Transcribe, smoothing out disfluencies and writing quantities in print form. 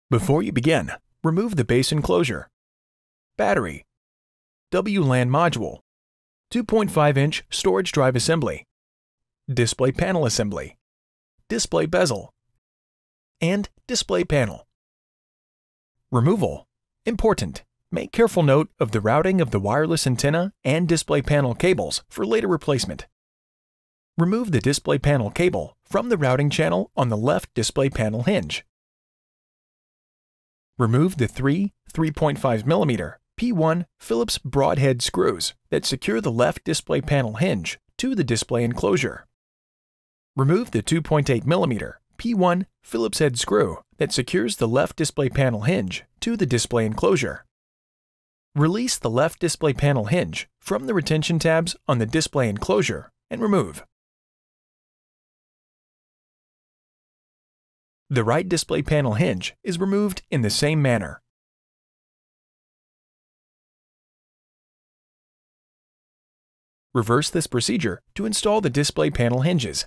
Before you begin, remove the base enclosure, battery, WLAN module, 2.5-inch storage drive assembly, display panel assembly, display bezel, and display panel. Removal. Important. Make careful note of the routing of the wireless antenna and display panel cables for later replacement. Remove the display panel cable from the routing channel on the left display panel hinge. Remove the three 3.5mm P1 Phillips broadhead screws that secure the left display panel hinge to the display enclosure. Remove the 2.8mm P1 Phillips head screw that secures the left display panel hinge to the display enclosure. Release the left display panel hinge from the retention tabs on the display enclosure and remove. The right display panel hinge is removed in the same manner. Reverse this procedure to install the display panel hinges.